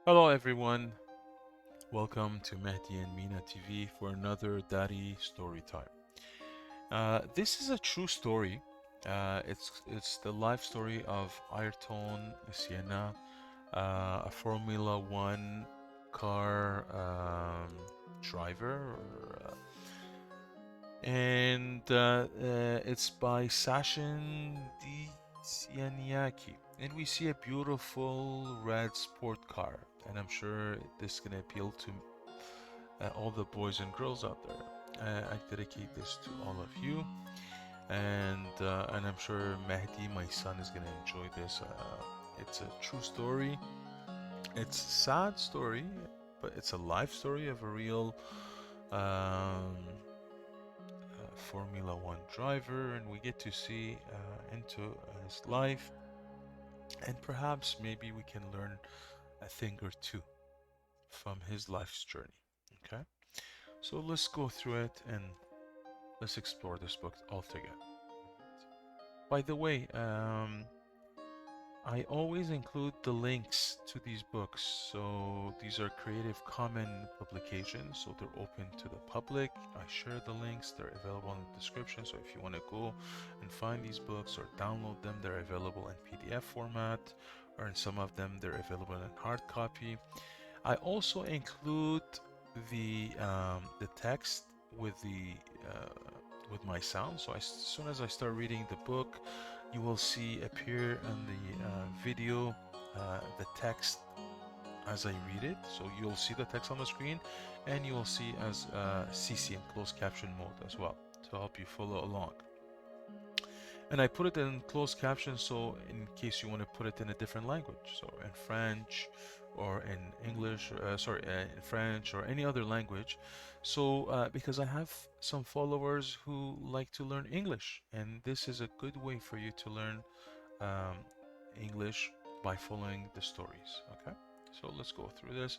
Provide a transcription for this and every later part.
Hello everyone, welcome to Mehdi and Mina TV for another Daddy story time. This is a true story. It's the life story of Ayrton Senna, a Formula One car driver, and it's by Sachin Dissanayake. And we see a beautiful red sport car, and I'm sure this is gonna appeal to all the boys and girls out there. I dedicate this to all of you, and I'm sure Mehdi, my son, is gonna enjoy this. It's a true story. It's a sad story, but it's a life story of a real Formula One driver, and we get to see into his life, and perhaps maybe we can learn a thing or two from his life's journey. Okay, so let's go through it and let's explore this book altogether. By the way, I always include the links to these books. So these are Creative Commons publications, so they're open to the public. I share the links, they're available in the description. So if you want to go and find these books or download them, they're available in PDF format, or in some of them, they're available in hard copy. I also include the text with the with my sound. So as soon as I start reading the book, you will see appear in the video the text as I read it. So you'll see the text on the screen, and you will see as CC in closed caption mode as well to help you follow along. And I put it in closed caption so in case you want to put it in a different language, so in French or in English, in French or any other language. So because I have some followers who like to learn English, and this is a good way for you to learn um, English by following the stories. Okay, so let's go through this.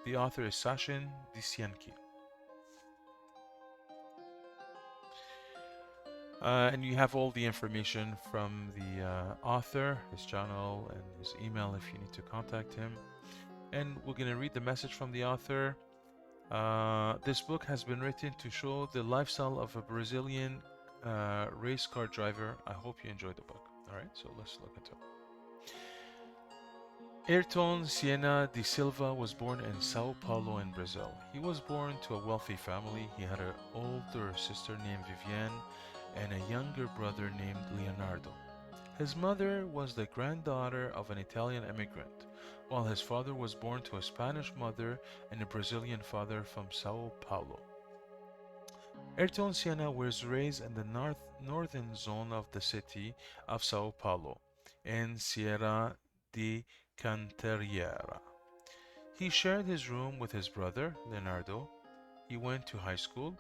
The author is Sachin Dissanayake. And you have all the information from the author, his channel, and his email if you need to contact him. And we're going to read the message from the author. This book has been written to show the lifestyle of a Brazilian race car driver. I hope you enjoyed the book. All right, so let's look into it. Ayrton Senna de Silva was born in Sao Paulo in Brazil. He was born to a wealthy family. He had an older sister named Vivienne and a younger brother named Leonardo. His mother was the granddaughter of an Italian immigrant, while his father was born to a Spanish mother and a Brazilian father from Sao Paulo. Ayrton Senna was raised in the northern zone of the city of Sao Paulo, in Sierra de Cantareira. He shared his room with his brother, Leonardo. He went to high school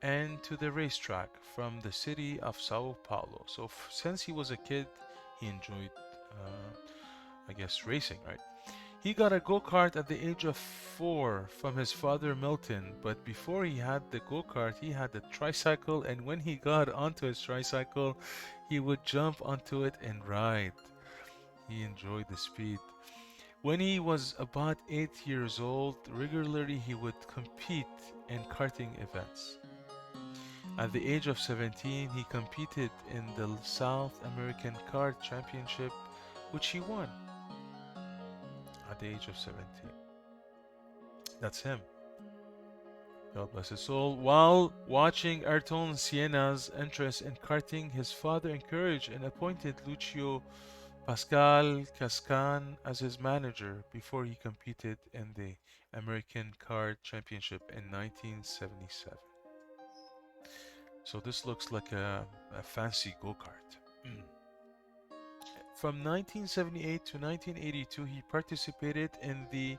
and to the racetrack from the city of Sao Paulo. So since he was a kid, he enjoyed, I guess, racing, right? He got a go-kart at the age of 4 from his father Milton, but before he had the go-kart, he had the tricycle, and when he got onto his tricycle, he would jump onto it and ride. He enjoyed the speed. When he was about 8 years old, regularly he would compete in karting events. At the age of 17, he competed in the South American Kart Championship, which he won at the age of 17. That's him. God bless his soul. While watching Ayrton Senna's interest in karting, his father encouraged and appointed Lucio Pascal Cascan as his manager before he competed in the American Kart Championship in 1977. So this looks like a fancy go-kart. From 1978 to 1982, he participated in the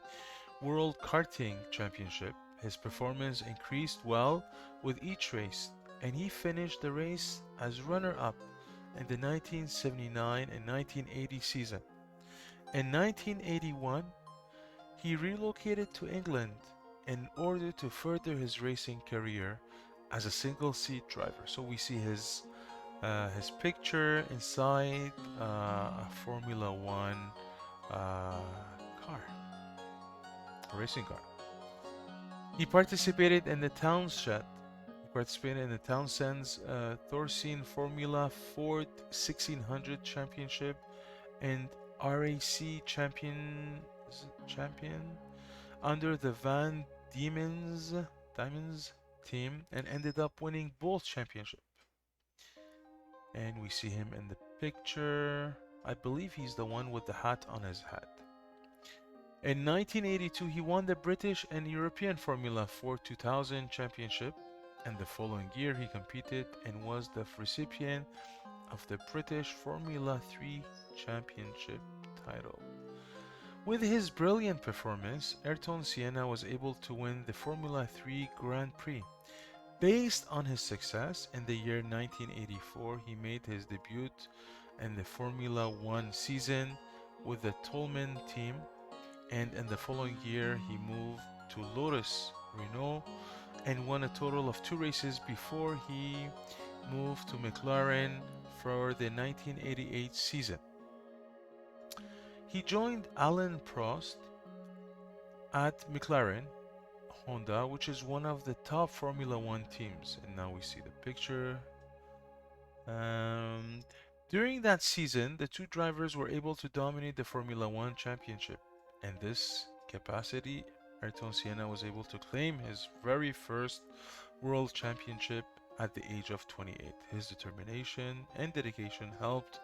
World Karting Championship. His performance increased well with each race, and he finished the race as runner-up in the 1979 and 1980 season. In 1981, he relocated to England in order to further his racing career as a single-seat driver. So we see his picture inside a Formula One car. a racing car. He participated in the Townsend. He participated in the Townsend's Thorcine Formula Ford 1600 Championship and RAC champion under the Van Diamonds team and ended up winning both championships. And we see him in the picture. I believe he's the one with the hat on his head. In 1982, he won the British and European Formula Ford 2000 championship, and the following year he competed and was the recipient of the British Formula 3 championship title. With his brilliant performance, Ayrton Senna was able to win the Formula 3 Grand Prix. Based on his success, in the year 1984 he made his debut in the Formula 1 season with the Toleman team, and in the following year he moved to Lotus Renault and won a total of 2 races before he moved to McLaren for the 1988 season. He joined Alain Prost at McLaren Honda, which is one of the top Formula One teams. And now we see the picture. Um, During that season, the two drivers were able to dominate the Formula One championship. In this capacity, Ayrton Senna was able to claim his very first world championship at the age of 28. His determination and dedication helped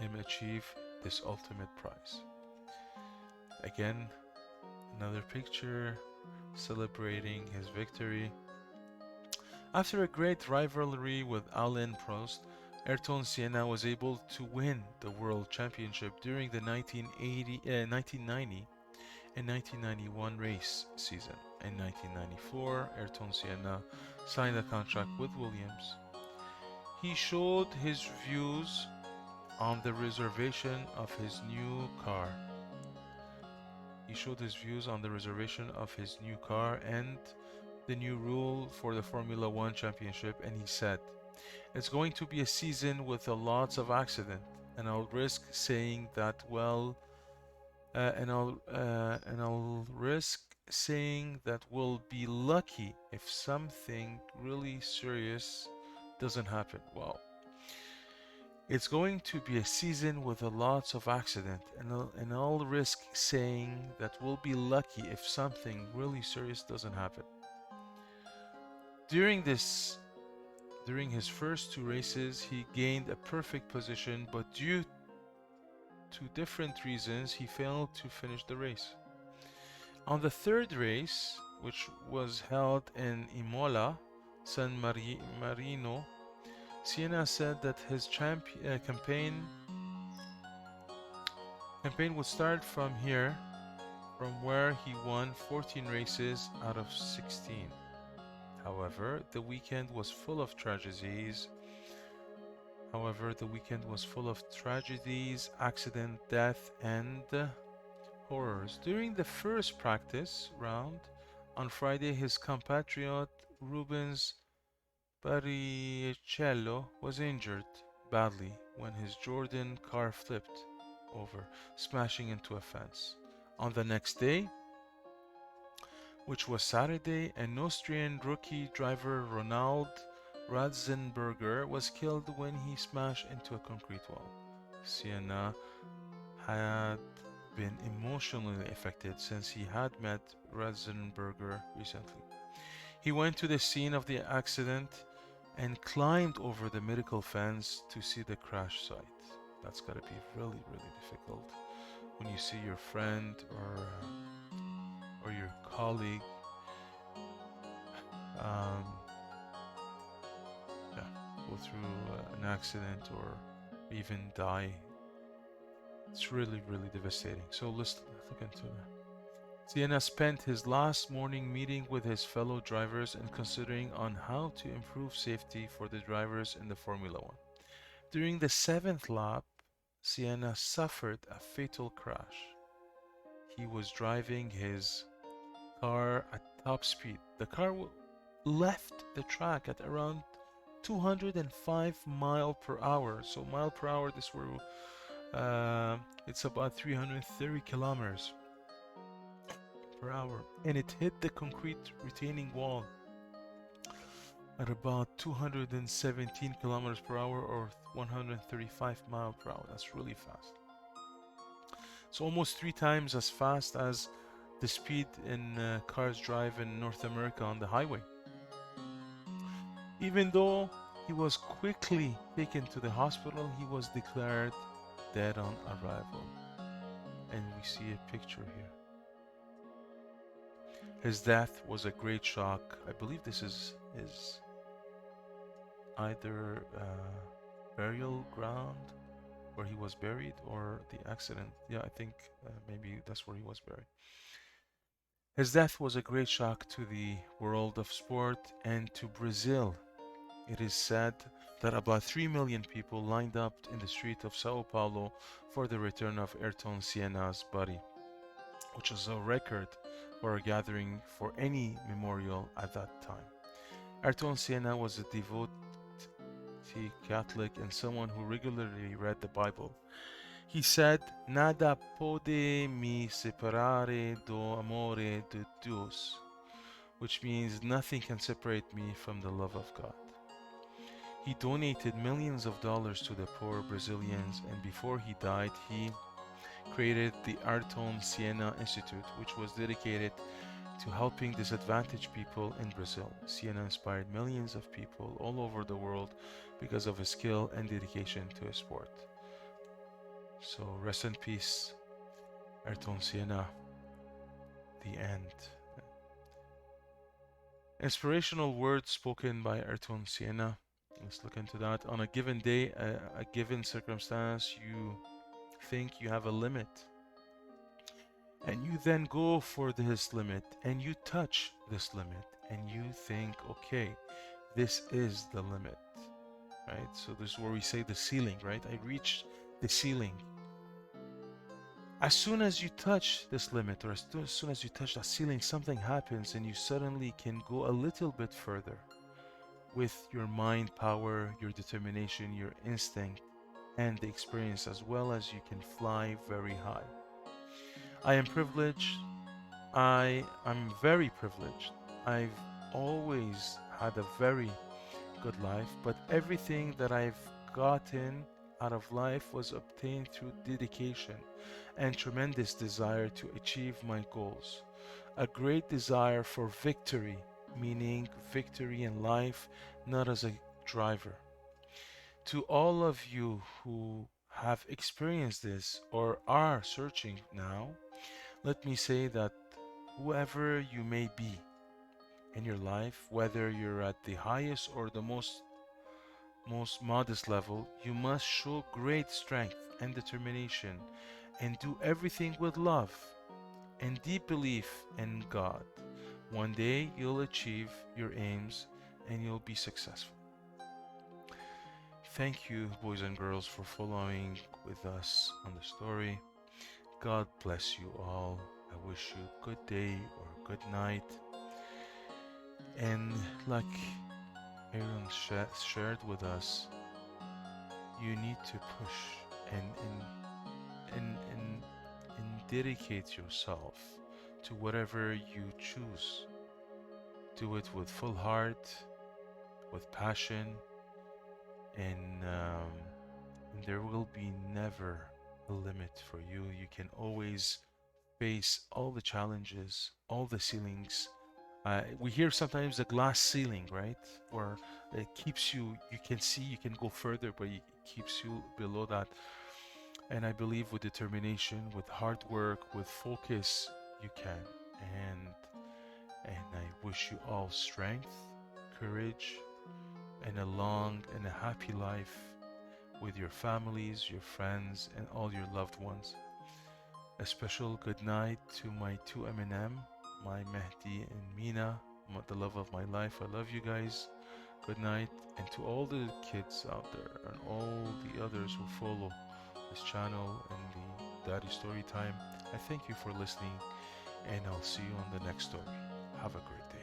him achieve this ultimate prize. Again, another picture celebrating his victory. After a great rivalry with Alain Prost, Ayrton Senna was able to win the World Championship during the 1990 and 1991 race season. In 1994, Ayrton Senna signed a contract with Williams. He showed his views on the reservation of his new car. He showed his views on the reservation of his new car and the new rule for the Formula One Championship, and he said, "It's going to be a season with a lots of accident, and I'll risk saying that I'll risk saying that we'll be lucky if something really serious doesn't happen." Well, it's going to be a season with a lots of accident, and I'll risk saying that we'll be lucky if something really serious doesn't happen. During his first 2 races, he gained a perfect position, but due to different reasons, he failed to finish the race. On the 3rd race, which was held in Imola, San Marino, Senna said that his campaign would start from here, from where he won 14 races out of 16. However, the weekend was full of tragedies. Accident, death, and horrors. During the first practice round on Friday, his compatriot Rubens Barrichello was injured badly when his Jordan car flipped over, smashing into a fence. On the next day, which was Saturday, an Austrian rookie driver, Ronald Ratzenberger, was killed when he smashed into a concrete wall. Senna had been emotionally affected since he had met Ratzenberger recently. He went to the scene of the accident and climbed over the medical fence to see the crash site. That's gotta be really, really difficult when you see your friend or your colleague go through an accident or even die. It's really, really devastating. So let's look into that. Senna spent his last morning meeting with his fellow drivers and considering on how to improve safety for the drivers in the Formula One. During the 7th lap, Senna suffered a fatal crash. He was driving his car at top speed. The car left the track at around 205 mile per hour. So mile per hour, it's about 330 kilometers per hour, and it hit the concrete retaining wall at about 217 kilometers per hour or 135 miles per hour. That's really fast. It's almost 3 times as fast as the speed in cars drive in North America on the highway. Even though he was quickly taken to the hospital, he was declared dead on arrival. And we see a picture here. His death was a great shock. I believe this is his either burial ground where he was buried or the accident. Yeah, I think maybe that's where he was buried. His death was a great shock to the world of sport and to Brazil. It is said that about 3 million people lined up in the street of Sao Paulo for the return of Ayrton Senna's body, which is a record for a gathering for any memorial at that time. Ayrton Senna was a devout Catholic and someone who regularly read the Bible. He said, "Nada pode me separare do amore de Deus," which means nothing can separate me from the love of God. He donated millions of dollars to the poor Brazilians, and before he died, he created the Ayrton Senna Institute, which was dedicated to helping disadvantaged people in Brazil. Senna inspired millions of people all over the world because of his skill and dedication to his sport. So rest in peace, Ayrton Senna. The end. Inspirational words spoken by Ayrton Senna. Let's look into that. On a given day, a given circumstance, you think you have a limit. And you then go for this limit and you touch this limit and you think, okay, this is the limit, right? So this is where we say the ceiling, right? I reached the ceiling. As soon as you touch this limit, or as soon as you touch that ceiling, something happens and you suddenly can go a little bit further with your mind power, your determination, your instinct, and the experience, as well as you can fly very high. I am privileged. I'm very privileged. I've always had a very good life, but everything that I've gotten out of life was obtained through dedication and tremendous desire to achieve my goals. A great desire for victory, meaning victory in life, not as a driver. To all of you who have experienced this or are searching now, let me say that whoever you may be in your life, whether you're at the highest or the most modest level, you must show great strength and determination and do everything with love and deep belief in God. One day you'll achieve your aims and you'll be successful. Thank you, boys and girls, for following with us on the story. God bless you all. I wish you a good day or good night. And like Aaron shared with us, you need to push and dedicate yourself to whatever you choose. Do it with full heart, with passion, and there will be never a limit for you. You can always face all the challenges, all the ceilings. We hear sometimes the glass ceiling, right? Or it keeps you, you can see, you can go further, but it keeps you below that. And I believe with determination, with hard work, with focus, you can. And I wish you all strength, courage, and a long and a happy life with your families, your friends, and all your loved ones. A special good night to my two M&M, my Mehdi and Mina, the love of my life. I love you guys. Good night. And to all the kids out there and all the others who follow this channel and the Daddy Storytime, I thank you for listening, and I'll see you on the next story. Have a great day.